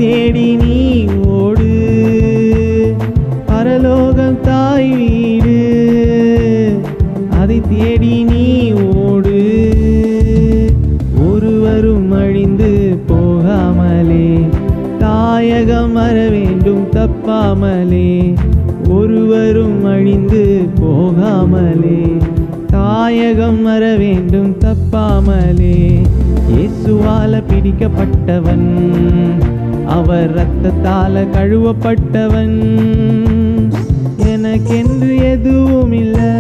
தேடி நீ ஓடு. பரலோகம் தாய் வீடு, அதை தேடி நீ ஓடு. ஒருவரும் அழிந்து போகாமலே தாயகம் வர வேண்டும் தப்பாமலே. ஒருவரும் அழிந்து போகாமலே தாயகம் வர வேண்டும் தப்பாமலே. இயேசுவால பிடிக்கப்பட்டவன், அவர் இரத்தத்தால கழுவப்பட்டவன். எனக்கென்று எதுவும் இல்லை,